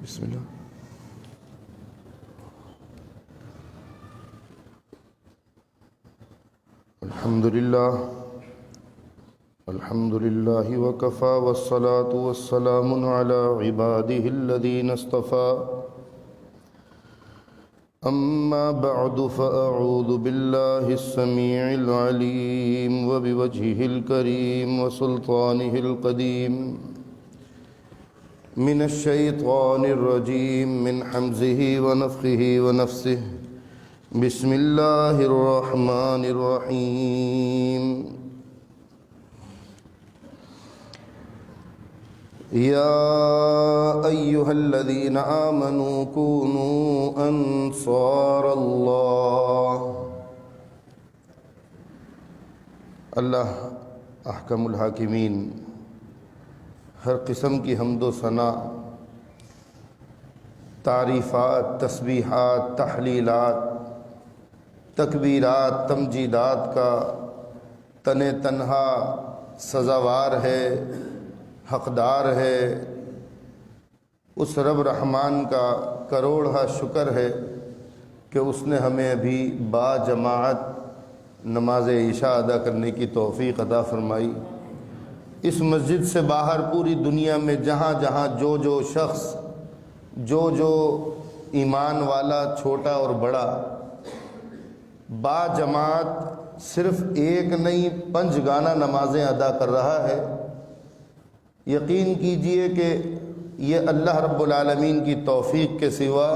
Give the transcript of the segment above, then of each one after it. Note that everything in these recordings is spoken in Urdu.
بسم اللہ۔ الحمد للہ وکفی والصلاة والسلام علی عباده الذین اصطفى، اما بعد فاعوذ باللہ السمیع العلیم وبوجہہ الکریم وسلطانہ القدیم من الشیطان الرجیم من حمزہ ونفخہ ونفثہ۔ بسم اللہ الرحمن الرحیم۔ یا ایہا الذین آمنوا کونوا انصار اللہ۔ اللہ احکم الحاکمین ہر قسم کی حمد و ثنا، تعریفات، تسبیحات، تحلیلات، تکبیرات، تمجیدات کا تنہا سزاوار ہے، حقدار ہے۔ اس رب رحمان کا کروڑہ شکر ہے کہ اس نے ہمیں ابھی با جماعت نماز عشاء ادا کرنے کی توفیق عطا فرمائی۔ اس مسجد سے باہر پوری دنیا میں جہاں جہاں جو شخص جو ایمان والا چھوٹا اور بڑا با جماعت صرف ایک نہیں 5 گانا نمازیں ادا کر رہا ہے، یقین کیجئے کہ یہ اللہ رب العالمین کی توفیق کے سوا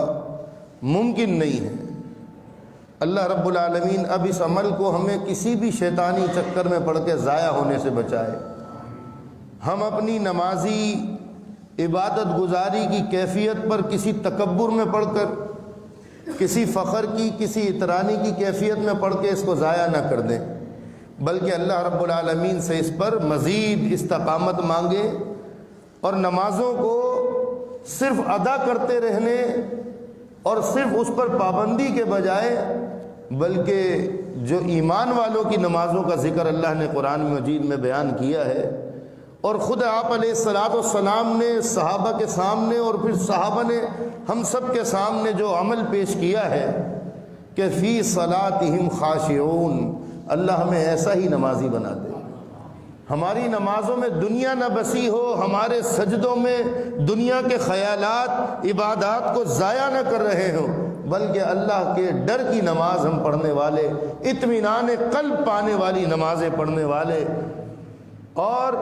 ممکن نہیں ہے۔ اللہ رب العالمین اب اس عمل کو ہمیں کسی بھی شیطانی چکر میں پڑ کے ضائع ہونے سے بچائے۔ ہم اپنی نمازی عبادت گزاری کی کیفیت پر کسی تکبر میں پڑھ کر، کسی فخر کی، کسی اطرانی کی کیفیت میں پڑھ کے اس کو ضائع نہ کر دیں، بلکہ اللہ رب العالمین سے اس پر مزید استقامت مانگے اور نمازوں کو صرف ادا کرتے رہنے اور صرف اس پر پابندی کے بجائے، بلکہ جو ایمان والوں کی نمازوں کا ذکر اللہ نے قرآن مجید میں بیان کیا ہے، اور خود آپ علیہ الصلوۃ والسلام نے صحابہ کے سامنے اور پھر صحابہ نے ہم سب کے سامنے جو عمل پیش کیا ہے کہ فی صلاتہم خاشعون، اللہ ہمیں ایسا ہی نمازی بنا دے۔ ہماری نمازوں میں دنیا نہ بسی ہو، ہمارے سجدوں میں دنیا کے خیالات عبادات کو ضائع نہ کر رہے ہوں، بلکہ اللہ کے ڈر کی نماز ہم پڑھنے والے، اطمینان قلب پانے والی نمازیں پڑھنے والے، اور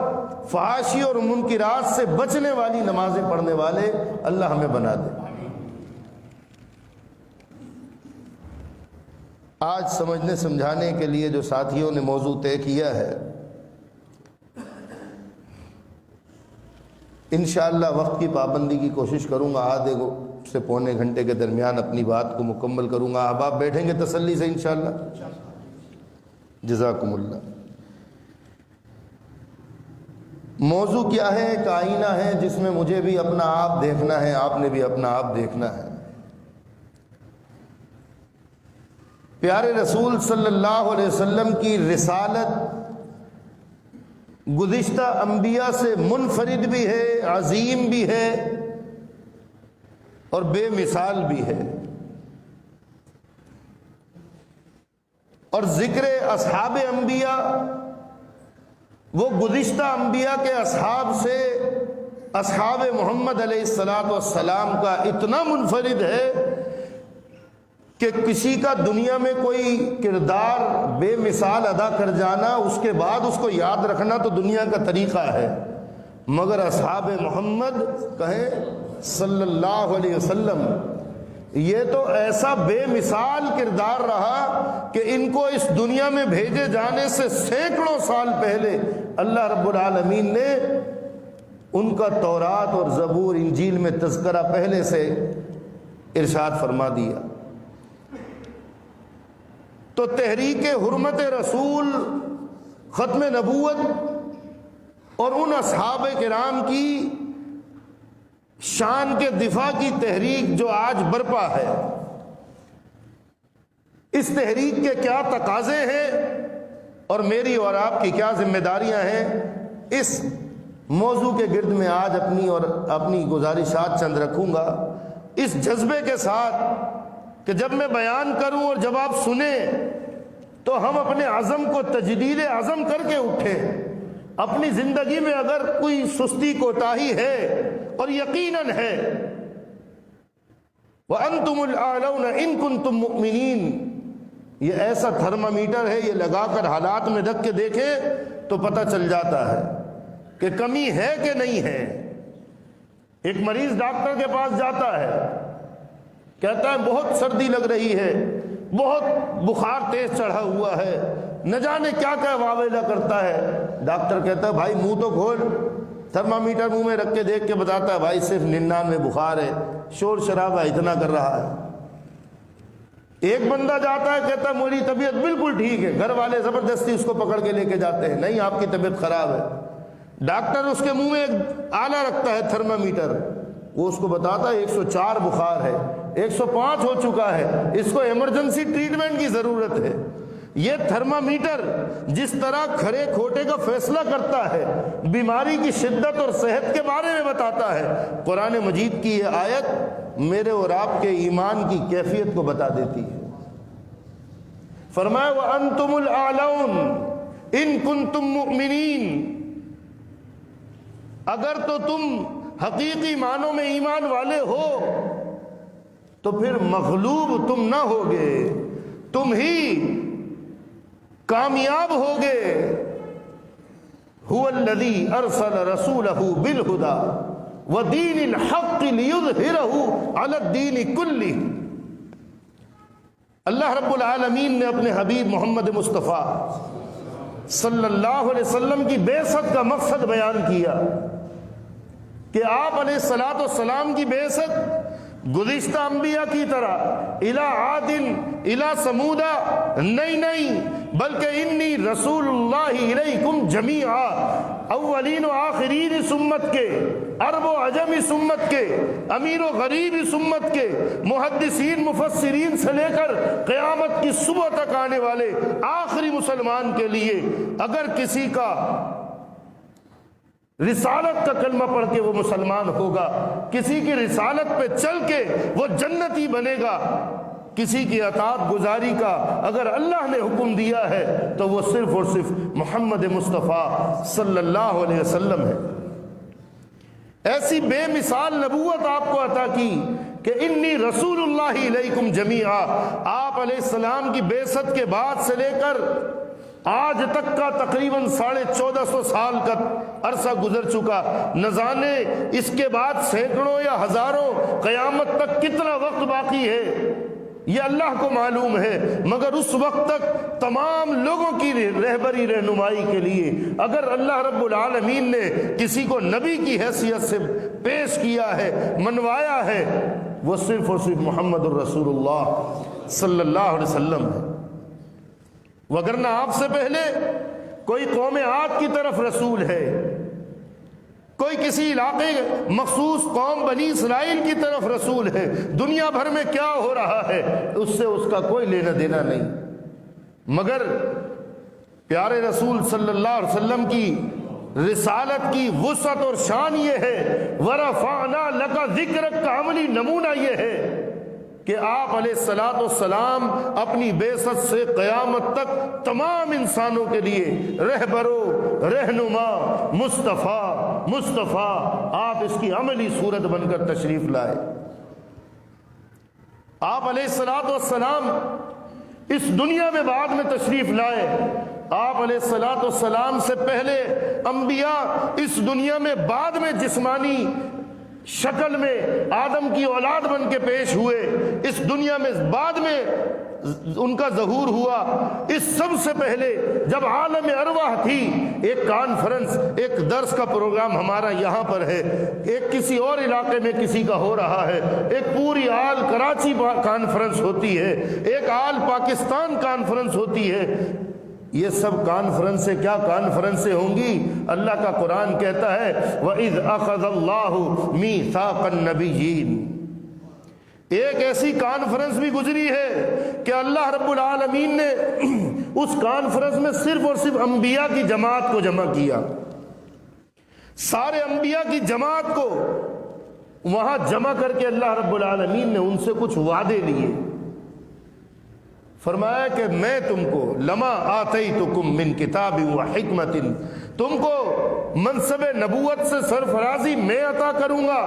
فحاشی اور منکرات سے بچنے والی نمازیں پڑھنے والے اللہ ہمیں بنا دے۔ آج سمجھنے سمجھانے کے لیے جو ساتھیوں نے موضوع طے کیا ہے، انشاءاللہ وقت کی پابندی کی کوشش کروں گا، آدھے سے پونے گھنٹے کے درمیان اپنی بات کو مکمل کروں گا۔ اب آپ بیٹھیں گے تسلی سے انشاءاللہ؟ جزاکم اللہ۔ موضوع کیا ہے؟ ایک آئینہ ہے جس میں مجھے بھی اپنا آپ دیکھنا ہے، آپ نے بھی اپنا آپ دیکھنا ہے۔ پیارے رسول صلی اللہ علیہ وسلم کی رسالت گزشتہ انبیاء سے منفرد بھی ہے، عظیم بھی ہے اور بے مثال بھی ہے۔ اور ذکر اصحاب انبیاء، وہ گزشتہ انبیاء کے اصحاب سے اصحاب محمد علیہ السلام کا اتنا منفرد ہے کہ کسی کا دنیا میں کوئی کردار بے مثال ادا کر جانا، اس کے بعد اس کو یاد رکھنا تو دنیا کا طریقہ ہے، مگر اصحاب محمد کہیں صلی اللہ علیہ وسلم، یہ تو ایسا بے مثال کردار رہا کہ ان کو اس دنیا میں بھیجے جانے سے سینکڑوں سال پہلے اللہ رب العالمین نے ان کا تورات اور زبور انجیل میں تذکرہ پہلے سے ارشاد فرما دیا۔ تو تحریک حرمت رسول، ختم نبوت اور ان اصحاب کرام کی شان کے دفاع کی تحریک جو آج برپا ہے، اس تحریک کے کیا تقاضے ہیں اور میری اور آپ کی کیا ذمہ داریاں ہیں، اس موضوع کے گرد میں آج اپنی گزارشات چند رکھوں گا، اس جذبے کے ساتھ کہ جب میں بیان کروں اور جب آپ سنیں تو ہم اپنے عزم کو تجدید عزم کر کے اٹھیں۔ اپنی زندگی میں اگر کوئی سستی کوتاہی ہے، اور یقیناً ہے، وَأَنْتُمُ الْأَعْلَوْنَ إِن كُنتُم مُؤْمِنِينَ، یہ ایسا تھرمامیٹر ہے، یہ لگا کر حالات میں رکھ کے دیکھیں تو پتہ چل جاتا ہے کہ کمی ہے کہ نہیں ہے۔ ایک مریض ڈاکٹر کے پاس جاتا ہے، کہتا ہے بہت سردی لگ رہی ہے، بہت بخار تیز چڑھا ہوا ہے، نہ جانے کیا کیا واویلا کرتا ہے۔ ڈاکٹر کہتا ہے بھائی منہ تو کھول، تھرمامیٹر منہ میں رکھ کے دیکھ کے بتاتا ہے بھائی صرف 99 بخار ہے، شور شرابہ اتنا کر رہا ہے۔ ایک بندہ جاتا ہے، کہتا ہے میری طبیعت بالکل ٹھیک ہے، گھر والے زبردستی اس کو پکڑ کے لے کے جاتے ہیں، نہیں آپ کی طبیعت خراب ہے۔ ڈاکٹر اس کے منہ میں ایک آلہ رکھتا ہے تھرمامیٹر، وہ اس کو بتاتا ہے 104 بخار ہے، 105 ہو چکا ہے، اس کو ایمرجنسی ٹریٹمنٹ کی ضرورت ہے۔ یہ تھرمامیٹر جس طرح کھرے کھوٹے کا فیصلہ کرتا ہے، بیماری کی شدت اور صحت کے بارے میں بتاتا ہے، قرآن مجید کی یہ آیت میرے اور آپ کے ایمان کی کیفیت کو بتا دیتی ہے۔ فرمایا وَأَنْتُمُ الْأَعْلَوْنَ إِن كُنتُم مُؤْمِنِينَ، اگر تو تم حقیقی معنوں میں ایمان والے ہو تو پھر مغلوب تم نہ ہوگے، تم ہی کامیاب ہوگے۔ هو الذی ارسل رسولہ بالہدی ودین الحق لیظہرہ علی الدین کلہ۔ اللہ رب العالمین نے اپنے حبیب محمد مصطفیٰ صلی اللہ علیہ وسلم کی بعثت کا مقصد بیان کیا کہ آپ علیہ الصلوۃ والسلام کی بعثت گزشتہ انبیاء کی طرح الی عاد الی سمود نہیں بلکہ انی رسول اللہ الیکم جمیعا، اولین و آخرین اس امت کے، عرب و عجم اس امت کے، امیر و غریب اس امت کے، محدثین مفسرین سے لے کر قیامت کی صبح تک آنے والے آخری مسلمان کے لیے اگر کسی کا رسالت کا کلمہ پڑھ کے وہ مسلمان ہوگا، کسی کی رسالت پہ چل کے وہ جنتی بنے گا، کسی کی اطاعت گزاری کا اگر اللہ نے حکم دیا ہے تو وہ صرف اور صرف محمد مصطفیٰ صلی اللہ علیہ وسلم ہے۔ ایسی بے مثال نبوت آپ کو عطا کی کہ انی رسول اللہ علیکم جمیعا، آپ علیہ السلام کی بعثت کے بعد سے لے کر آج تک کا تقریباً 1450 سال کا عرصہ گزر چکا، نہ جانے اس کے بعد سینکڑوں یا ہزاروں قیامت تک کتنا وقت باقی ہے، یہ اللہ کو معلوم ہے، مگر اس وقت تک تمام لوگوں کی رہبری رہنمائی کے لیے اگر اللہ رب العالمین نے کسی کو نبی کی حیثیت سے پیش کیا ہے، منوایا ہے، وہ صرف اور صرف محمد الرسول اللہ صلی اللہ علیہ وسلم ہے۔ وگرنہ آپ سے پہلے کوئی قوم عاد کی طرف رسول ہے، کوئی کسی علاقے مخصوص قوم بنی اسرائیل کی طرف رسول ہے، دنیا بھر میں کیا ہو رہا ہے اس سے اس کا کوئی لینا دینا نہیں، مگر پیارے رسول صلی اللہ علیہ وسلم کی رسالت کی وسعت اور شان یہ ہے، وَرَفَعْنَا لَكَ ذِكْرَكَ کا عملی نمونہ یہ ہے کہ آپ علیہ الصلوۃ والسلام اپنی بعثت سے قیامت تک تمام انسانوں کے لیے رہبر و رہنما، مصطفیٰ آپ اس کی عملی صورت بن کر تشریف لائے۔ آپ علیہ الصلوۃ والسلام اس دنیا میں بعد میں تشریف لائے، آپ علیہ الصلوۃ والسلام سے پہلے انبیاء اس دنیا میں بعد میں جسمانی شکل میں آدم کی اولاد بن کے پیش ہوئے، اس دنیا میں بعد میں ان کا ظہور ہوا۔ اس سب سے پہلے جب عالم ارواح تھی، ایک کانفرنس، ایک درس کا پروگرام ہمارا یہاں پر ہے، ایک کسی اور علاقے میں کسی کا ہو رہا ہے، ایک پوری آل کراچی کانفرنس ہوتی ہے، ایک آل پاکستان کانفرنس ہوتی ہے۔ یہ سب کانفرنسیں کیا کانفرنسیں ہوں گی؟ اللہ کا قرآن کہتا ہے وَإِذْ أَخَذَ اللَّهُ مِيثَاقَ النَّبِيِّينَ، ایک ایسی کانفرنس بھی گزری ہے کہ اللہ رب العالمین نے اس کانفرنس میں صرف اور صرف انبیاء کی جماعت کو جمع کیا، سارے انبیاء کی جماعت کو وہاں جمع کر کے اللہ رب العالمین نے ان سے کچھ وعدے لیے. فرمایا کہ میں تم کو لما آتیتکم من کتاب و حکمت، تم کو منصب نبوت سے سرفرازی میں عطا کروں گا،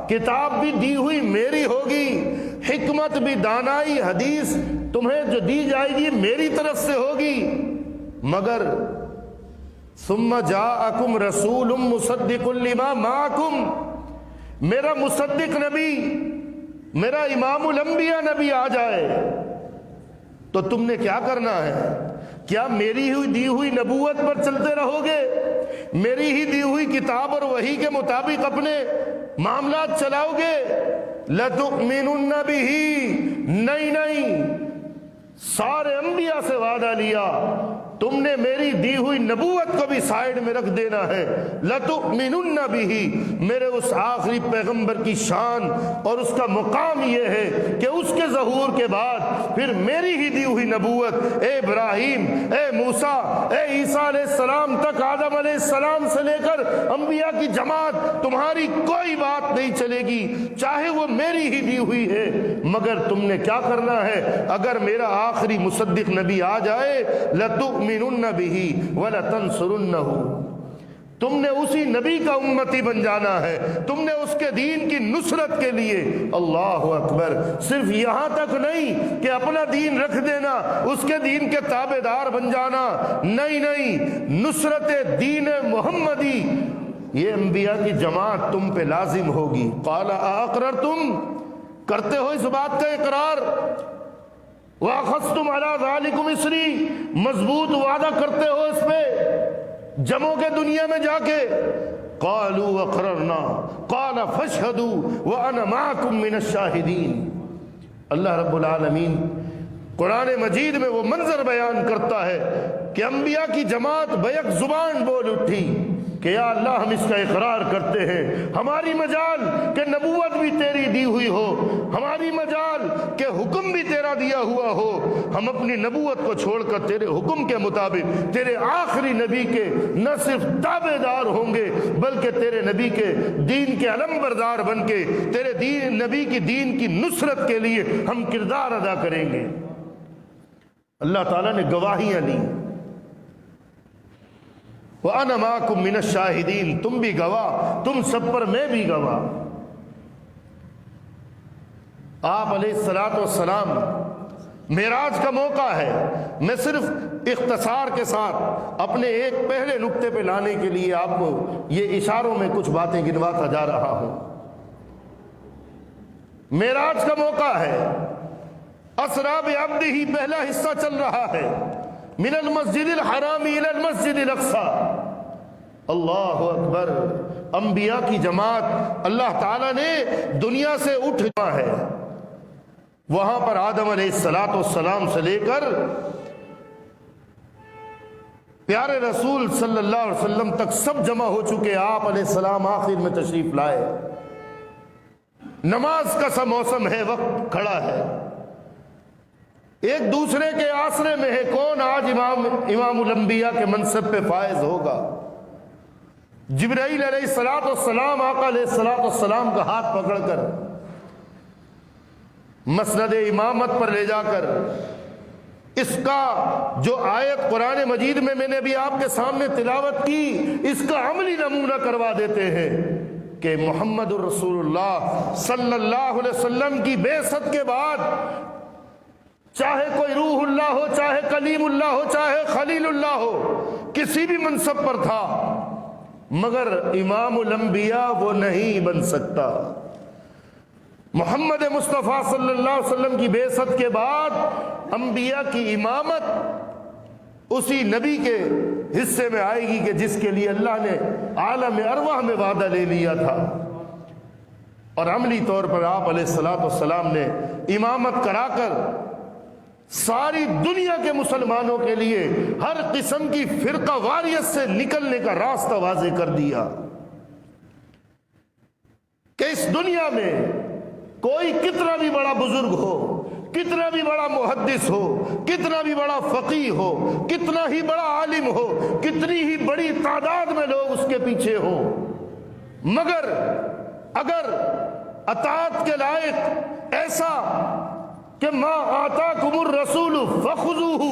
کتاب بھی دی ہوئی میری ہوگی، حکمت بھی، دانائی، حدیث تمہیں جو دی جائے گی میری طرف سے ہوگی. مگر ثم جاءکم رسول مصدق لما معکم، میرا مصدق نبی، میرا امام الانبیاء نبی آ جائے تو تم نے کیا کرنا ہے؟ کیا میری ہی دی ہوئی نبوت پر چلتے رہو گے؟ میری ہی دی ہوئی کتاب اور وحی کے مطابق اپنے معاملات چلاؤ گے؟ لَتُؤْمِنُنَّ بِهِ، نہیں، سارے انبیاء سے وعدہ لیا تم نے میری دی ہوئی نبوت کو بھی سائیڈ میں رکھ دینا ہے. لَتُؤْمِنُنَّ بِهِ، میرے اس آخری پیغمبر کی شان اور اس کا مقام یہ ہے کہ اس کے ظہور کے بعد پھر میری ہی دی ہوئی نبوت اے ابراہیم، اے موسیٰ، اے عیسیٰ علیہ السلام تک، آدم علیہ السلام سے لے کر انبیاء کی جماعت، تمہاری کوئی بات نہیں چلے گی چاہے وہ میری ہی دی ہوئی ہے. مگر تم نے کیا کرنا ہے؟ اگر میرا آخری مصدق نبی آ جائے، لَتُؤْمِنُنَّ بِهِ وَلَتَنْصُرُنَّهُ، تم نے اسی نبی کا امتی بن جانا ہے، تم نے اس کے دین کی نصرت کے لیے. اللہ اکبر. صرف یہاں تک نہیں کہ اپنا دین رکھ دینا، اس کے دین کے تابع دار بن جانا، نہیں، نصرت دین محمدی یہ انبیاء کی جماعت تم پہ لازم ہوگی. قال اقررتم، کرتے ہو اس بات کا اقرار؟ وَأَخَذْتُمْ عَلَىٰ ذَلِكُمْ إِصْرِي، مضبوط وعدہ کرتے ہو اس پہ جموں کے دنیا میں جا کے؟ قَالُوا وَقَرَرْنَا قَالَ فَاشْهَدُوا وَأَنَا مَعَكُمْ مِنَ الشَّاهِدِينَ. اللہ رب العالمین قرآن مجید میں وہ منظر بیان کرتا ہے کہ انبیاء کی جماعت بیک زبان بول اٹھی کہ یا اللہ ہم اس کا اقرار کرتے ہیں، ہماری مجال کہ نبوت بھی تیری دی ہوئی ہو، ہماری مجال کہ حکم بھی تیرا دیا ہوا ہو، ہم اپنی نبوت کو چھوڑ کر تیرے حکم کے مطابق تیرے آخری نبی کے نہ صرف تابع دار ہوں گے بلکہ تیرے نبی کے دین کے علم بردار بن کے تیرے نبی کی دین کی نصرت کے لیے ہم کردار ادا کریں گے. اللہ تعالیٰ نے گواہیاں لی. وَأَنَا مَعَكُمْ مِنَ الشَّاهِدِينَ، تم بھی گواہ، تم سب پر میں بھی گواہ. آپ علیہ السلام معراج کا موقع ہے. میں صرف اختصار کے ساتھ اپنے ایک پہلے نقطے پہ لانے کے لیے آپ کو یہ اشاروں میں کچھ باتیں گنواتا جا رہا ہوں. معراج کا موقع ہے، اسریٰ بعبدہ پہلا حصہ چل رہا ہے، من المسجد الحرام الى المسجد الاقصی. اللہ اکبر. انبیاء کی جماعت اللہ تعالیٰ نے دنیا سے اٹھا ہے، وہاں پر آدم علیہ السلام سے لے کر پیارے رسول صلی اللہ علیہ وسلم تک سب جمع ہو چکے. آپ علیہ السلام آخر میں تشریف لائے. نماز کا سا موسم ہے، وقت کھڑا ہے، ایک دوسرے کے آسرے میں ہے. کون آج امام الانبیاء کے منصب پہ فائز ہوگا؟ جبرائیل علیہ السلام آقا علیہ السلام کا ہاتھ پکڑ کر مسند امامت پر لے جا کر اس کا جو آیت قرآن مجید میں نے بھی آپ کے سامنے تلاوت کی، اس کا عملی نمونہ کروا دیتے ہیں کہ محمد الرسول اللہ صلی اللہ علیہ وسلم کی بعثت کے بعد چاہے کوئی روح اللہ ہو، چاہے کلیم اللہ ہو، چاہے خلیل اللہ ہو، کسی بھی منصب پر تھا، مگر امام الانبیاء وہ نہیں بن سکتا. محمد مصطفیٰ صلی اللہ علیہ وسلم کی بعثت کے بعد انبیاء کی امامت اسی نبی کے حصے میں آئے گی کہ جس کے لیے اللہ نے عالم ارواح میں وعدہ لے لیا تھا. اور عملی طور پر آپ علیہ السلام نے امامت کرا کر ساری دنیا کے مسلمانوں کے لیے ہر قسم کی فرقہ واریت سے نکلنے کا راستہ واضح کر دیا کہ اس دنیا میں کوئی کتنا بھی بڑا بزرگ ہو، کتنا بھی بڑا محدث ہو، کتنا بھی بڑا فقیہ ہو، کتنا ہی بڑا عالم ہو، کتنی ہی بڑی تعداد میں لوگ اس کے پیچھے ہوں، مگر اگر اطاعت کے لائق ایسا کہ ما آتاکم الرسول فخذوہ،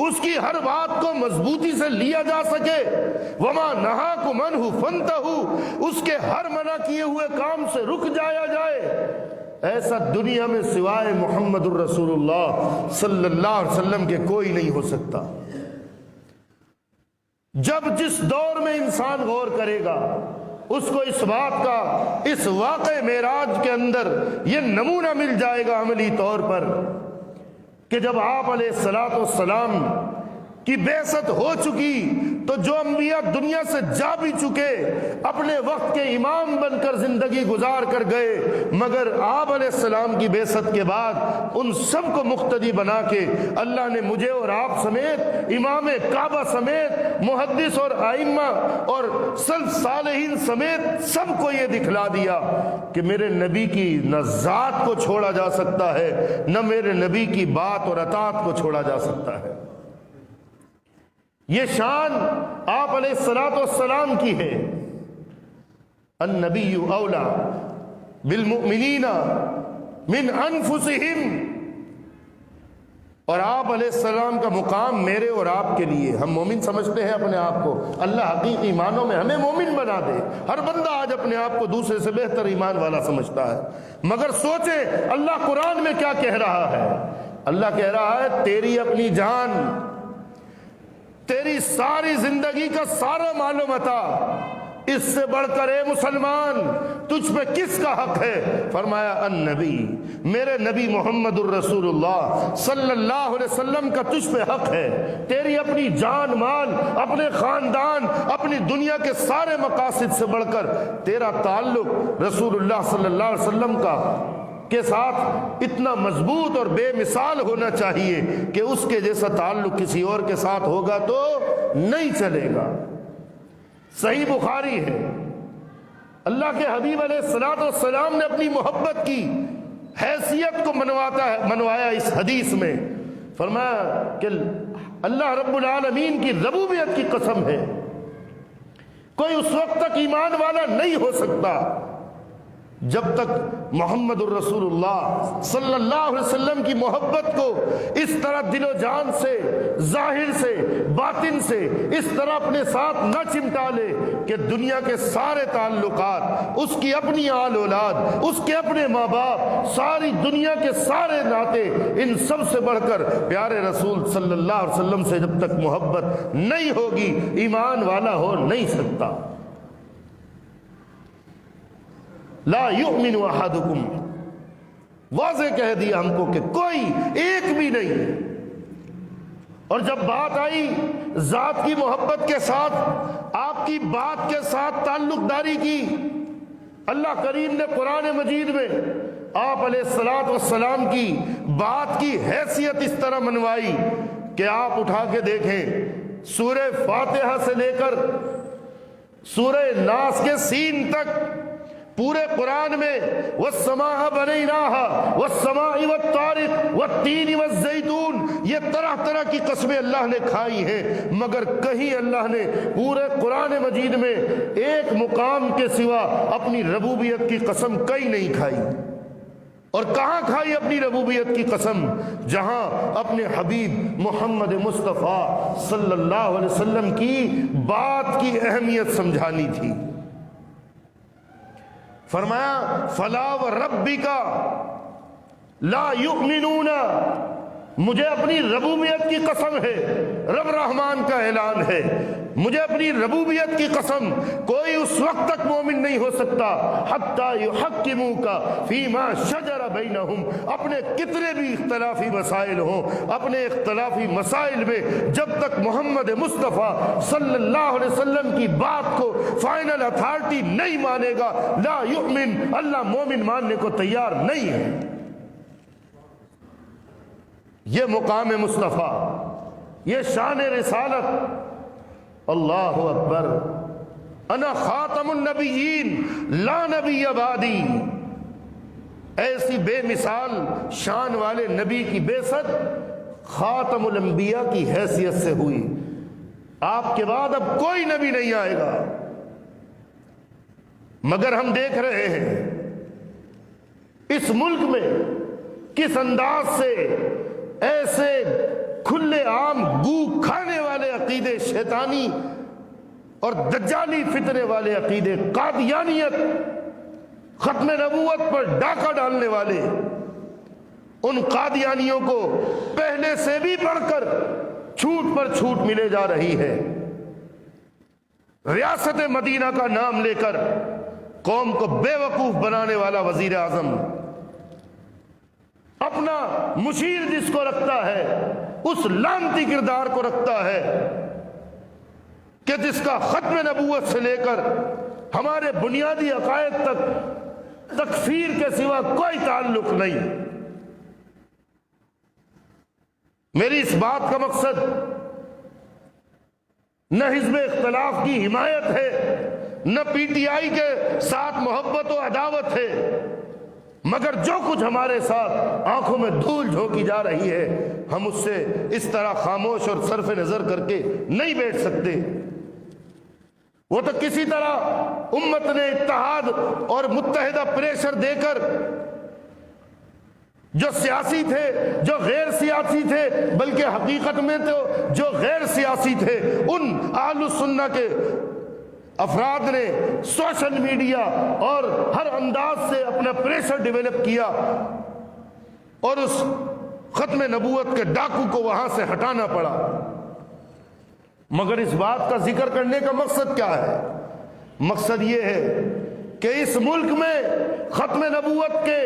اس کی ہر بات کو مضبوطی سے لیا جا سکے، وما نہاکم عنہ فانتہوا، اس کے ہر منع کیے ہوئے کام سے رک جایا جائے، ایسا دنیا میں سوائے محمد الرسول اللہ صلی اللہ علیہ وسلم کے کوئی نہیں ہو سکتا۔ جب جس دور میں انسان غور کرے گا اس کو اس بات کا، اس واقع معراج کے اندر یہ نمونہ مل جائے گا عملی طور پر کہ جب آپ علیہ الصلوۃ والسلام کی بعثت ہو چکی تو جو انبیاء دنیا سے جا بھی چکے، اپنے وقت کے امام بن کر زندگی گزار کر گئے، مگر آپ علیہ السلام کی بعثت کے بعد ان سب کو مقتدی بنا کے اللہ نے مجھے اور آپ سمیت، امام کعبہ سمیت، محدث اور ائمہ اور سلف صالحین سمیت سب کو یہ دکھلا دیا کہ میرے نبی کی نہ ذات کو چھوڑا جا سکتا ہے، نہ میرے نبی کی بات اور اطاعت کو چھوڑا جا سکتا ہے۔ یہ شان آپ علیہ الصلوۃ والسلام کی ہے۔ النبی اولا بالمؤمنین من انفسہم، اور آپ علیہ السلام کا مقام میرے اور آپ کے لیے، ہم مومن سمجھتے ہیں اپنے آپ کو، اللہ حقیقی معنوں میں ہمیں مومن بنا دے۔ ہر بندہ آج اپنے آپ کو دوسرے سے بہتر ایمان والا سمجھتا ہے، مگر سوچیں اللہ قرآن میں کیا کہہ رہا ہے۔ اللہ کہہ رہا ہے تیری اپنی جان، تیری ساری زندگی کا سارا مال و متاع، اس سے بڑھ کر اے مسلمان تجھ پہ کس کا حق ہے؟ فرمایا النبی، میرے نبی محمد الرسول اللہ صلی اللہ علیہ وسلم کا تجھ پہ حق ہے۔ تیری اپنی جان مال، اپنے خاندان، اپنی دنیا کے سارے مقاصد سے بڑھ کر تیرا تعلق رسول اللہ صلی اللہ علیہ وسلم کا کے ساتھ اتنا مضبوط اور بے مثال ہونا چاہیے کہ اس کے جیسا تعلق کسی اور کے ساتھ ہوگا تو نہیں چلے گا۔ صحیح بخاری ہے، اللہ کے حبیب علیہ الصلوۃ والسلام نے اپنی محبت کی حیثیت کو منوایا اس حدیث میں، فرمایا کہ اللہ رب العالمین کی ربوبیت کی قسم ہے، کوئی اس وقت تک ایمان والا نہیں ہو سکتا جب تک محمد الرسول اللہ صلی اللہ علیہ وسلم کی محبت کو اس طرح دل و جان سے، ظاہر سے، باطن سے اس طرح اپنے ساتھ نہ چمٹا لے کہ دنیا کے سارے تعلقات، اس کی اپنی آل اولاد، اس کے اپنے ماں باپ، ساری دنیا کے سارے ناطے، ان سب سے بڑھ کر پیارے رسول صلی اللہ علیہ وسلم سے جب تک محبت نہیں ہوگی ایمان والا ہو نہیں سکتا۔ لا یؤمن احدکم، واضح کہہ دیا ہم کو کہ کوئی ایک بھی نہیں۔ اور جب بات آئی ذات کی محبت کے ساتھ، آپ کی بات کے ساتھ تعلق داری کی، اللہ کریم نے قرآن مجید میں آپ علیہ الصلوۃ والسلام کی بات کی حیثیت اس طرح منوائی کہ آپ اٹھا کے دیکھیں، سورہ فاتحہ سے لے کر سورہ ناس کے سین تک پورے قرآن میں والسماء بنیناہا والسماء والطارق والتین والزیتون، یہ طرح طرح کی قسمیں اللہ نے کھائی ہیں، مگر کہیں اللہ نے پورے قرآن مجید میں ایک مقام کے سوا اپنی ربوبیت کی قسم کہیں نہیں کھائی۔ اور کہاں کھائی اپنی ربوبیت کی قسم؟ جہاں اپنے حبیب محمد مصطفیٰ صلی اللہ علیہ وسلم کی بات کی اہمیت سمجھانی تھی۔ فرمایا فلا وربک لا یؤمنون، مجھے اپنی ربوبیت کی قسم ہے، رب رحمان کا اعلان ہے، مجھے اپنی ربوبیت کی قسم کوئی اس وقت تک مومن نہیں ہو سکتا حتی یحکموک فیما شجر بینہم، اپنے کتنے بھی اختلافی مسائل ہوں، اپنے اختلافی مسائل میں جب تک محمد مصطفیٰ صلی اللہ علیہ وسلم کی بات کو فائنل اتھارٹی نہیں مانے گا، لا یؤمن، اللہ مومن ماننے کو تیار نہیں ہے۔ یہ مقام مصطفیٰ، یہ شان رسالت، اللہ اکبر، انا خاتم النبیین لا نبی بعدی، ایسی بے مثال شان والے نبی کی بعثت خاتم الانبیاء کی حیثیت سے ہوئی، آپ کے بعد اب کوئی نبی نہیں آئے گا۔ مگر ہم دیکھ رہے ہیں اس ملک میں کس انداز سے ایسے کھلے عام گو کھانے والے عقیدے شیطانی اور دجالی فتنے والے عقیدے، قادیانیت، ختم نبوت پر ڈاکہ ڈالنے والے، ان قادیانیوں کو پہلے سے بھی بڑھ کر چھوٹ پر چھوٹ ملے جا رہی ہے۔ ریاست مدینہ کا نام لے کر قوم کو بے وقوف بنانے والا وزیر اعظم اپنا مشیر جس کو رکھتا ہے اس لعنتی کردار کو رکھتا ہے کہ جس کا ختم نبوت سے لے کر ہمارے بنیادی عقائد تک تکفیر کے سوا کوئی تعلق نہیں۔ میری اس بات کا مقصد نہ حزب اختلاف کی حمایت ہے، نہ پی ٹی آئی کے ساتھ محبت و عداوت ہے، مگر جو کچھ ہمارے ساتھ آنکھوں میں دھول جھونکی جا رہی ہے ہم اس سے اس طرح خاموش اور صرف نظر کر کے نہیں بیٹھ سکتے۔ وہ تو کسی طرح امت نے اتحاد اور متحدہ پریشر دے کر جو سیاسی تھے، جو غیر سیاسی تھے، بلکہ حقیقت میں تو جو غیر سیاسی تھے، ان اہل السنہ کے افراد نے سوشل میڈیا اور ہر انداز سے اپنا پریشر ڈیولپ کیا اور اس ختم نبوت کے ڈاکو کو وہاں سے ہٹانا پڑا۔ مگر اس بات کا ذکر کرنے کا مقصد کیا ہے؟ مقصد یہ ہے کہ اس ملک میں ختم نبوت کے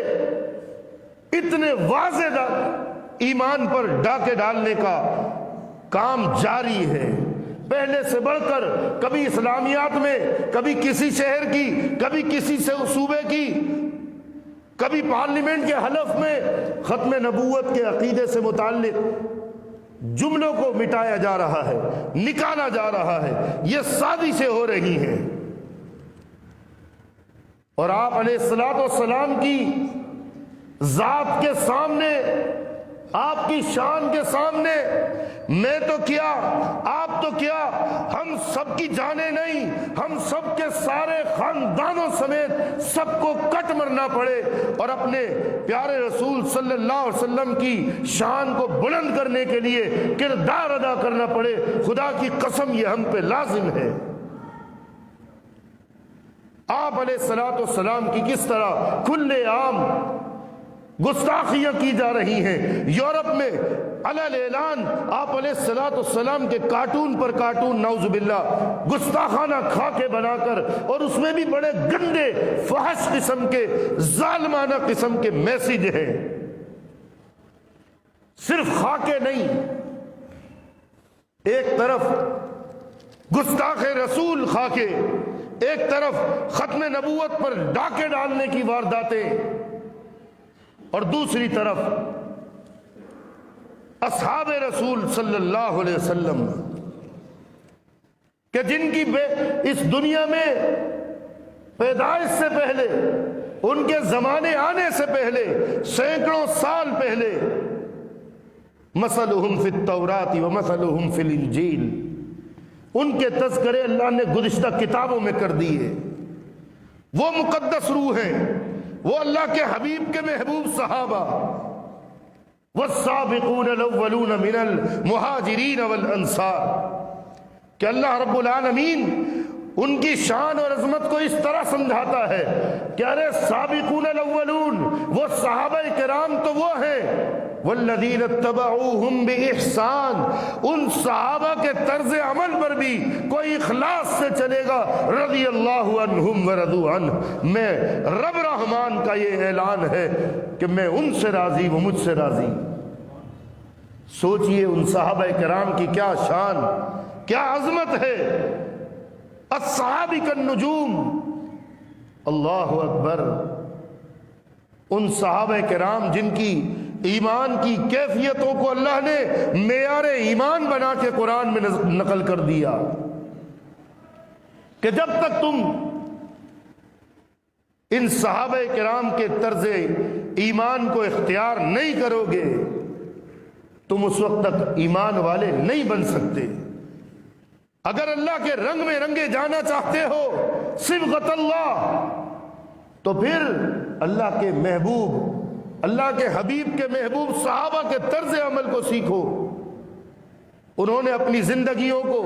اتنے واضح ایمان پر ڈاکے ڈالنے کا کام جاری ہے، پہلے سے بڑھ کر کبھی اسلامیات میں، کبھی کسی شہر کی، کبھی کسی صوبے کی، کبھی پارلیمنٹ کے حلف میں ختم نبوت کے عقیدے سے متعلق جملوں کو مٹایا جا رہا ہے، نکالا جا رہا ہے، یہ سازشیں ہو رہی ہیں۔ اور آپ علیہ الصلوۃ والسلام کی ذات کے سامنے، آپ کی شان کے سامنے، میں تو کیا، آپ تو کیا، ہم سب کی جانیں نہیں، ہم سب کے سارے خاندانوں سمیت سب کو کٹ مرنا پڑے اور اپنے پیارے رسول صلی اللہ علیہ وسلم کی شان کو بلند کرنے کے لیے کردار ادا کرنا پڑے، خدا کی قسم یہ ہم پہ لازم ہے۔ آپ علیہ الصلوۃ والسلام کی کس طرح کھلے عام گستاخیاں کی جا رہی ہیں۔ یورپ میں علل اعلان آپ علیہ الصلوۃ والسلام کے کارٹون پر کارٹون، نعوذ باللہ، گستاخانہ خاکے بنا کر، اور اس میں بھی بڑے گندے فحش قسم کے، ظالمانہ قسم کے میسج ہیں۔ صرف خاکے نہیں، ایک طرف گستاخ رسول خاکے، ایک طرف ختم نبوت پر ڈاکے ڈالنے کی وارداتیں، اور دوسری طرف اصحاب رسول صلی اللہ علیہ وسلم کہ جن کی اس دنیا میں پیدائش سے پہلے، ان کے زمانے آنے سے پہلے، سینکڑوں سال پہلے، مثلہم فی التوراۃ ومثلہم فی الانجیل، ان کے تذکرے اللہ نے گزشتہ کتابوں میں کر دیے۔ وہ مقدس روح ہیں، وہ اللہ کے حبیب کے محبوب صحابہ، والسابقون الاولون من المہاجرین والانصار، کہ اللہ رب العالمین ان کی شان اور عظمت کو اس طرح سمجھاتا ہے کہ ارے سابقون الاولون، وہ صحابہ کرام تو وہ ہیں، والذین اتبعوہم بإحسان، ان صحابہ کے طرز عمل پر بھی کوئی اخلاص سے چلے گا، رضی اللہ عنہم ورضوا عنہ، میں رب رحمان کا یہ اعلان ہے کہ میں ان سے راضی، وہ مجھ سے راضی۔ سوچئے ان صحابہ کرام کی کیا شان، کیا عظمت ہے۔ الصحابہ کالنجوم، اللہ اکبر، ان صحابہ کرام جن کی ایمان کی کیفیتوں کو اللہ نے معیار ایمان بنا کے قرآن میں نقل کر دیا کہ جب تک تم ان صحابہ کرام کے طرز ایمان کو اختیار نہیں کرو گے تم اس وقت تک ایمان والے نہیں بن سکتے۔ اگر اللہ کے رنگ میں رنگے جانا چاہتے ہو صبغۃ اللہ، تو پھر اللہ کے محبوب، اللہ کے حبیب کے محبوب صحابہ کے طرز عمل کو سیکھو۔ انہوں نے اپنی زندگیوں کو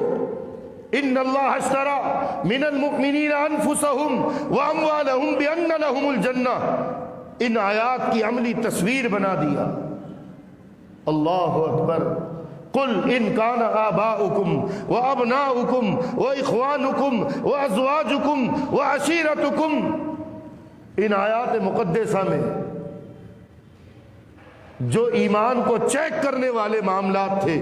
ان اللہ اشترى من المؤمنین انفسهم واموالهم بان لهم الجنہ، ان آیات کی عملی تصویر بنا دیا۔ اللہ اکبر۔ قل ان کان آباؤکم وابناؤکم واخوانکم وازواجکم وعشیرتکم، ان آیات مقدسہ میں جو ایمان کو چیک کرنے والے معاملات تھے،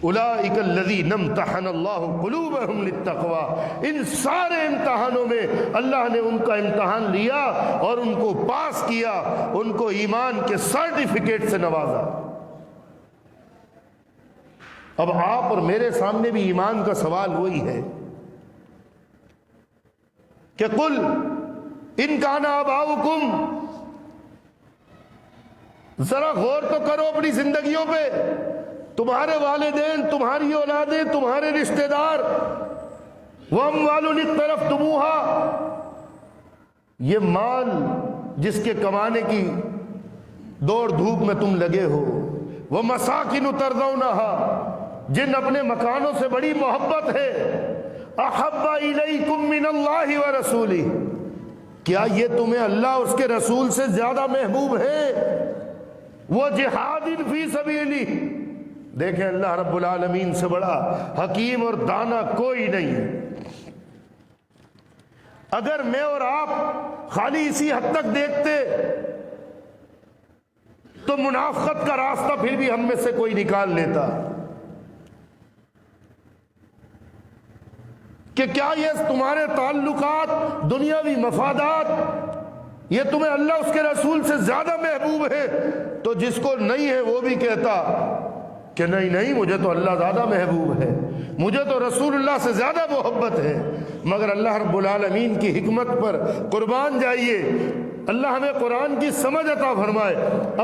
اولئک الذین امتحن اللہ قلوبہم للتقوی، ان سارے امتحانوں میں اللہ نے ان کا امتحان لیا اور ان کو پاس کیا، ان کو ایمان کے سرٹیفکیٹ سے نوازا۔ اب آپ اور میرے سامنے بھی ایمان کا سوال وہی ہے کہ قل ان کان آباؤکم، ذرا غور تو کرو اپنی زندگیوں پہ، تمہارے والدین، تمہاری اولادیں، تمہارے رشتہ دار، واموال اقترفتموها، یہ مال جس کے کمانے کی دوڑ دھوپ میں تم لگے ہو، ومساکن ترضونها، جن اپنے مکانوں سے بڑی محبت ہے، احب الیکم من اللہ ورسولہ، کیا یہ تمہیں اللہ اور اس کے رسول سے زیادہ محبوب ہے؟ وہ جہاد فی سبیلہ، دیکھیں اللہ رب العالمین سے بڑا حکیم اور دانا کوئی نہیں ہے۔ اگر میں اور آپ خالی اسی حد تک دیکھتے تو منافقت کا راستہ پھر بھی ہم میں سے کوئی نکال لیتا کہ کیا یہ تمہارے تعلقات، دنیاوی مفادات، یہ تمہیں اللہ اس کے رسول سے زیادہ محبوب ہے؟ تو جس کو نہیں ہے وہ بھی کہتا کہ نہیں نہیں، مجھے تو اللہ زیادہ محبوب ہے، مجھے تو رسول اللہ سے زیادہ محبت ہے۔ مگر اللہ رب العالمین کی حکمت پر قربان جائیے، اللہ ہمیں قرآن کی سمجھ عطا فرمائے۔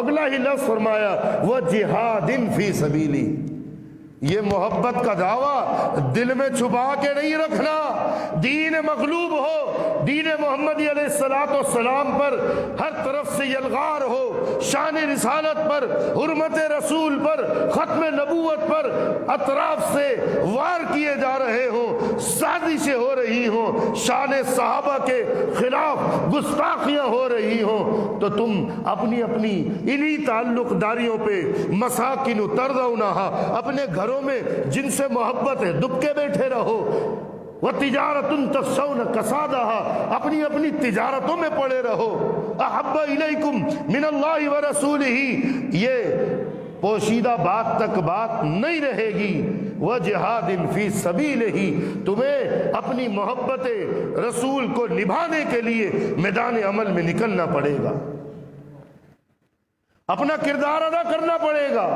اگلا ہی لفظ فرمایا وَجِہَادٍ فِي سَبِيلِهِ، یہ محبت کا دعویٰ دل میں چھپا کے نہیں رکھنا۔ دین مغلوب ہو، دین محمدی علیہ السلام پر ہر طرف سے یلغار ہو، شان رسالت پر، حرمت رسول پر، ختم نبوت پر اطراف سے وار کیے جا رہے ہوں، سازشیں ہو رہی ہوں، شان صحابہ کے خلاف گستاخیاں ہو رہی ہوں، تو تم اپنی اپنی انہی تعلق داریوں پہ مساکن ترضونها، اپنے گھروں میں جن سے محبت ہے دبکے بیٹھے رہو۔ وَتِجَارَةٌ تَخْشَوْنَ كَسَادَهَا، اپنی اپنی تجارتوں میں پڑے رہو۔ أَحَبَّ إِلَيْكُمْ مِنَ اللَّهِ وَرَسُولِهِ، یہ پوشیدہ بات تک بات نہیں رہے گی۔ وَجِهَادٍ فِي سَبِيلِهِ، تمہیں اپنی محبت رسول کو نبھانے کے لیے میدان عمل میں نکلنا پڑے گا، اپنا کردار ادا کرنا پڑے گا،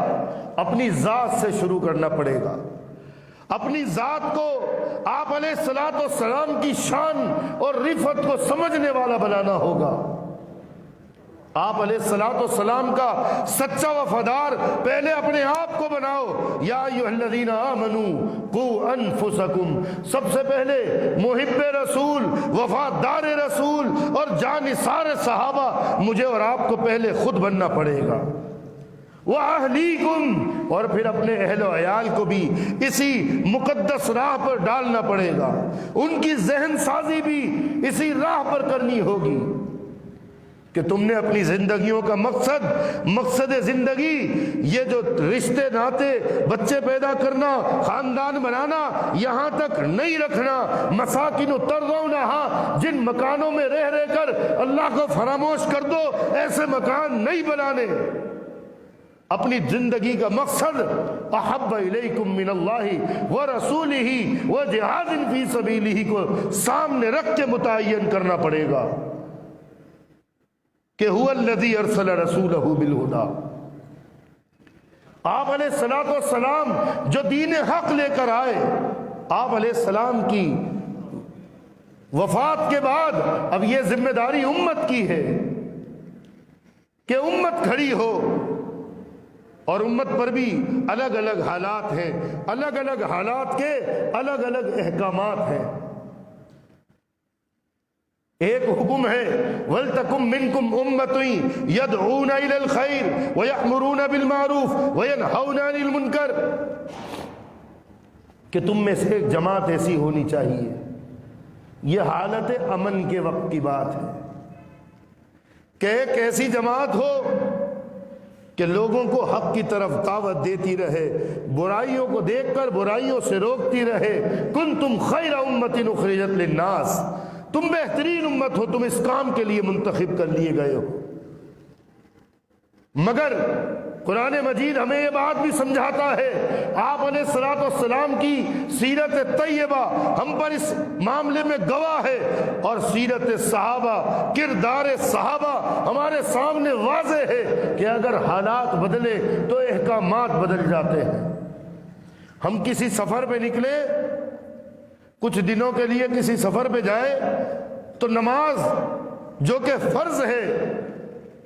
اپنی ذات سے شروع کرنا پڑے گا، اپنی ذات کو آپ علیہ الصلوۃ والسلام کی شان اور رفعت کو سمجھنے والا بنانا ہوگا۔ آپ علیہ الصلوۃ والسلام کا سچا وفادار پہلے اپنے آپ کو بناؤ۔ یا ایھا الذین آمنوا قوا انفسکم، سب سے پہلے محب رسول، وفادار رسول اور جانثار صحابہ مجھے اور آپ کو پہلے خود بننا پڑے گا۔ وَأَهْلِيكُمْ، اور پھر اپنے اہل و عیال کو بھی اسی مقدس راہ پر ڈالنا پڑے گا، ان کی ذہن سازی بھی اسی راہ پر کرنی ہوگی کہ تم نے اپنی زندگیوں کا مقصد زندگی، یہ جو رشتے ناتے، بچے پیدا کرنا، خاندان بنانا، یہاں تک نہیں رکھنا۔ مساکن ترضونها، جن مکانوں میں رہ کر اللہ کو فراموش کر دو، ایسے مکان نہیں بنانے۔ اپنی زندگی کا مقصد احب الیکم من اللہ ورسولہ وجہاد فی سبیلہ کو سامنے رکھ کے متعین کرنا پڑے گا کہ هو الذی ارسل رسولہ بالہدی۔ آپ علیہ الصلوۃ والسلام جو دین حق لے کر آئے، آپ علیہ السلام کی وفات کے بعد اب یہ ذمہ داری امت کی ہے کہ امت کھڑی ہو، اور امت پر بھی الگ الگ حالات ہیں، الگ الگ حالات کے الگ الگ احکامات ہیں۔ ایک حکم ہے وَلْتَكُمْ مِنْكُمْ أُمَّةٌ يَدْعُونَ إِلَى الْخَيْرِ وَيَأْمُرُونَ بِالْمَعْرُوفِ وَيَنْهَوْنَ عَنِ الْمُنْكَرِ، کہ تم میں سے ایک جماعت ایسی ہونی چاہیے. یہ حالت امن کے وقت کی بات ہے کہ ایک ایسی جماعت ہو کہ لوگوں کو حق کی طرف دعوت دیتی رہے، برائیوں کو دیکھ کر برائیوں سے روکتی رہے. کنتم خیر امۃ اخرجت للناس، تم بہترین امت ہو، تم اس کام کے لیے منتخب کر لیے گئے ہو. مگر قرآن مجید ہمیں یہ بات بھی سمجھاتا ہے، آپ علیہ الصلوۃ والسلام کی سیرت طیبہ ہم پر اس معاملے میں گواہ ہے، اور سیرت صحابہ، کردار صحابہ ہمارے سامنے واضح ہے کہ اگر حالات بدلے تو احکامات بدل جاتے ہیں. ہم کسی سفر پہ نکلے، کچھ دنوں کے لیے کسی سفر پہ جائیں تو نماز جو کہ فرض ہے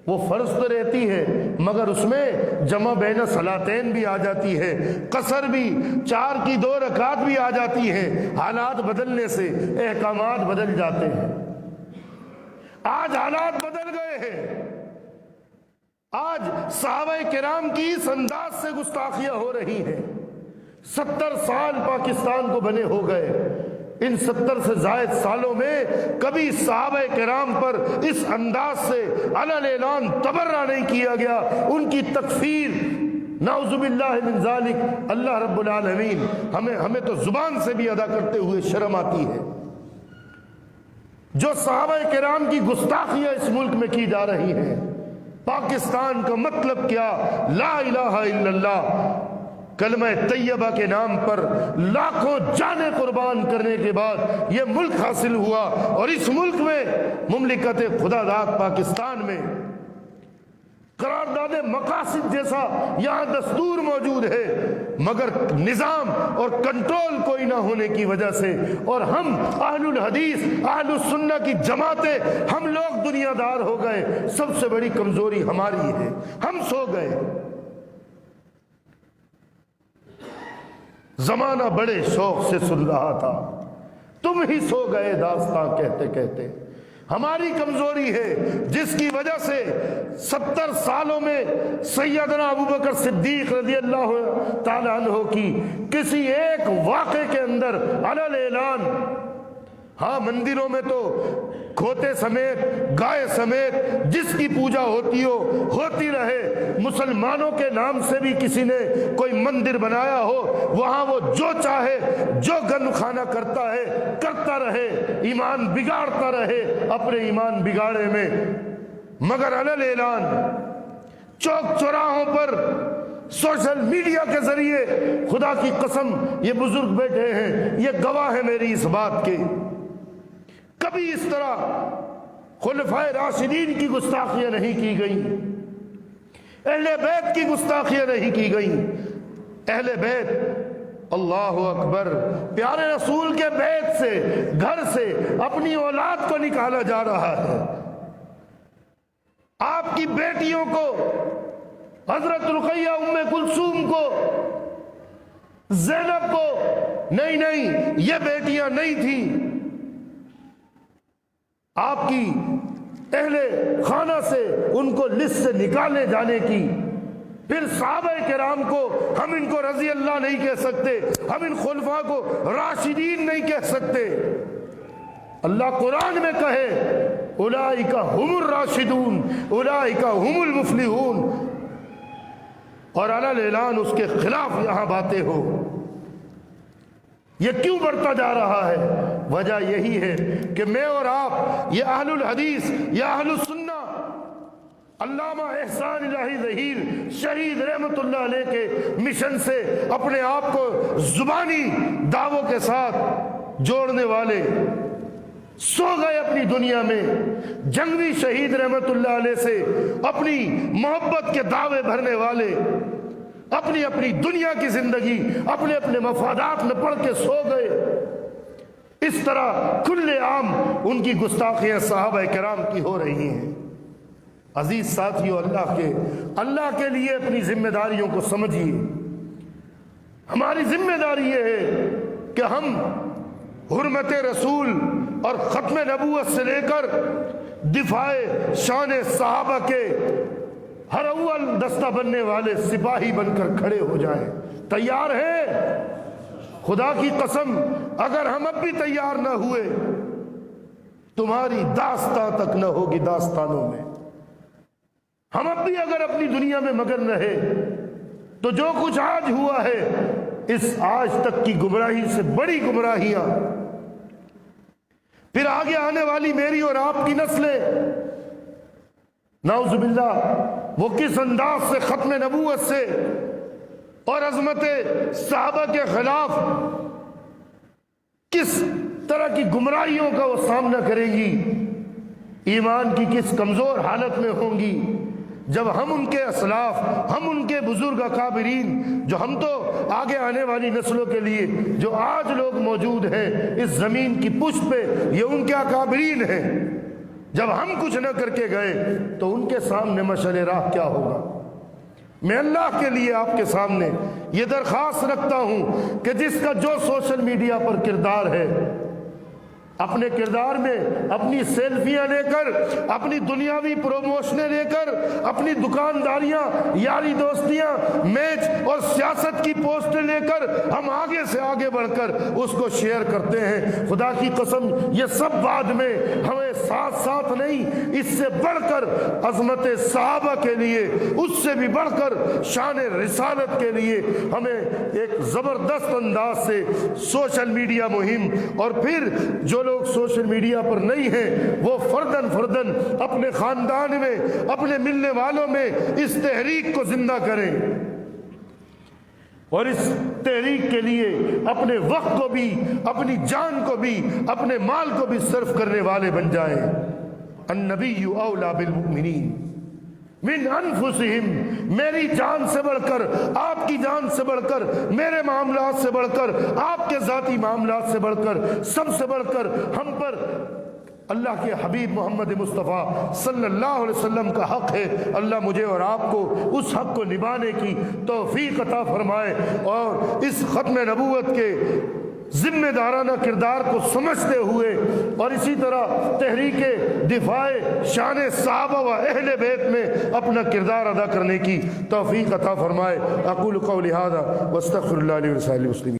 وہ فرض تو رہتی ہے، مگر اس میں جمع بین صلاتین بھی آ جاتی ہے، قصر بھی، 4 کی 2 رکعات بھی آ جاتی ہے. حالات بدلنے سے احکامات بدل جاتے ہیں. آج حالات بدل گئے ہیں. آج صحابہ کرام کی اس انداز سے گستاخیاں ہو رہی ہیں. 70 سال پاکستان کو بنے ہو گئے. ان 70 سے زائد سالوں میں کبھی صحابہ کرام پر اس انداز سے علی اعلان تبرہ نہیں کیا گیا. ان کی تکفیر نعوذ باللہ من ذالک، اللہ رب العالمین ہمیں تو زبان سے بھی ادا کرتے ہوئے شرم آتی ہے. جو صحابہ کرام کی گستاخیاں اس ملک میں کی جا رہی ہیں. پاکستان کا مطلب کیا؟ لا الہ الا اللہ، کلمہ طیبہ کے نام پر لاکھوں جانیں قربان کرنے کے بعد یہ ملک حاصل ہوا. اور اس ملک میں مملکت خدا داد پاکستان میں قرارداد مقاصد جیسا یہاں دستور موجود ہے، مگر نظام اور کنٹرول کوئی نہ ہونے کی وجہ سے، اور ہم اہل الحدیث اہل السنہ کی جماعتیں ہم لوگ دنیا دار ہو گئے. سب سے بڑی کمزوری ہماری ہے، ہم سو گئے. زمانہ بڑے شوق سے سن رہا تھا، تم ہی سو گئے داستان کہتے کہتے. ہماری کمزوری ہے جس کی وجہ سے 70 سالوں میں سیدنا ابوبکر صدیق رضی اللہ تعالی عنہ کی کسی ایک واقعے کے اندر علی اعلان، ہاں مندروں میں تو کھوتے سمیت گائے سمیت جس کی پوجا ہوتی ہو ہوتی رہے، مسلمانوں کے نام سے بھی کسی نے کوئی مندر بنایا ہو، وہاں وہ جو چاہے جو گن خانہ کرتا ہے کرتا رہے، ایمان بگاڑتا رہے اپنے ایمان بگاڑے میں. مگر علی اعلان چوک چوراہوں پر سوشل میڈیا کے ذریعے، خدا کی قسم یہ بزرگ بیٹھے ہیں، یہ گواہ ہے میری اس بات کے، کبھی اس طرح خلفائے راشدین کی گستاخیاں نہیں کی گئی، اہل بیت کی گستاخیاں نہیں کی گئی. اہل بیت، اللہ اکبر، پیارے رسول کے بیت سے، گھر سے اپنی اولاد کو نکالا جا رہا ہے. آپ کی بیٹیوں کو، حضرت رقیہ ام کلثوم کو، زینب کو، نہیں یہ بیٹیاں نہیں تھیں. آپ کی اہل خانہ سے ان کو لسٹ سے نکالے جانے کی. پھر صحابہ کرام کو ہم ان کو رضی اللہ نہیں کہہ سکتے، ہم ان خلفاء کو راشدین نہیں کہہ سکتے. اللہ قرآن میں کہے اولئک هم الراشدون اولئک هم المفلحون، اور علی اعلان اس کے خلاف یہاں باتیں ہو. یہ کیوں بڑھتا جا رہا ہے؟ وجہ یہی ہے کہ میں اور آپ، یہ اہل الحدیث، یہ اہل السنہ، علامہ احسان الہی ظہیر شہید رحمت اللہ علیہ کے مشن سے اپنے آپ کو زبانی دعووں کے ساتھ جوڑنے والے سو گئے اپنی دنیا میں. جنگوی شہید رحمت اللہ علیہ سے اپنی محبت کے دعوے بھرنے والے اپنی اپنی دنیا کی زندگی اپنے اپنے مفادات میں پڑھ کے سو گئے. اس طرح کھلے عام ان کی گستاخیاں صحابہ کرام کی ہو رہی ہیں. عزیز ساتھیو، اللہ کے لیے اپنی ذمہ داریوں کو سمجھیے. ہماری ذمہ داری یہ ہے کہ ہم حرمت رسول اور ختم نبوت سے لے کر دفاع شان صحابہ کے ہر اول دستہ بننے والے سپاہی بن کر کھڑے ہو جائیں۔ تیار ہیں؟ خدا کی قسم اگر ہم اب بھی تیار نہ ہوئے تمہاری داستان تک نہ ہوگی داستانوں میں۔ ہم اب بھی اگر اپنی دنیا میں مگن رہے تو جو کچھ آج ہوا ہے اس آج تک کی گمراہی سے بڑی گمراہیاں پھر آگے آنے والی میری اور آپ کی نسلیں نعوذ باللہ وہ کس انداز سے ختم نبوت سے اور عظمت صحابہ کے خلاف کس طرح کی گمراہیوں کا وہ سامنا کریں گی، ایمان کی کس کمزور حالت میں ہوں گی، جب ہم ان کے اسلاف، ہم ان کے بزرگ اکابرین جو ہم تو آگے آنے والی نسلوں کے لیے جو آج لوگ موجود ہیں اس زمین کی پشت پہ یہ ان کے اکابرین ہیں، جب ہم کچھ نہ کر کے گئے تو ان کے سامنے مشعل راہ کیا ہوگا۔ میں اللہ کے لیے آپ کے سامنے یہ درخواست رکھتا ہوں کہ جس کا جو سوشل میڈیا پر کردار ہے اپنے کردار میں اپنی سیلفیاں لے کر، اپنی دنیاوی پروموشنیں لے کر، اپنی دکانداریاں، یاری دوستیاں، میچ اور سیاست کی پوسٹیں لے کر ہم آگے سے آگے بڑھ کر اس کو شیئر کرتے ہیں۔ خدا کی قسم یہ سب بعد میں ہمیں ساتھ ساتھ نہیں، اس سے بڑھ کر عظمت صحابہ کے لیے، اس سے بھی بڑھ کر شان رسالت کے لیے ہمیں ایک زبردست انداز سے سوشل میڈیا مہم، اور پھر جو لوگ سوشل میڈیا پر نہیں ہیں وہ فردن فردن اپنے خاندان میں، اپنے ملنے والوں میں اس تحریک کو زندہ کریں اور اس تحریک کے لیے اپنے وقت کو بھی، اپنی جان کو بھی، اپنے مال کو بھی صرف کرنے والے بن جائیں۔ النبی اولیٰ بالمؤمنین من انفسہم، میری جان سے بڑھ کر، آپ کی جان سے بڑھ کر، میرے معاملات سے بڑھ کر، آپ کے ذاتی معاملات سے بڑھ کر، سب سے بڑھ کر ہم پر اللہ کے حبیب محمد مصطفیٰ صلی اللہ علیہ وسلم کا حق ہے۔ اللہ مجھے اور آپ کو اس حق کو نبھانے کی توفیق عطا فرمائے اور اس ختم نبوت کے ذمہ دارانہ کردار کو سمجھتے ہوئے اور اسی طرح تحریک دفاع شان صحابہ و اہل بیت میں اپنا کردار ادا کرنے کی توفیق عطا فرمائے۔ اقول قولی ھذا واستغفر اللہ لی ولسائر المسلمین۔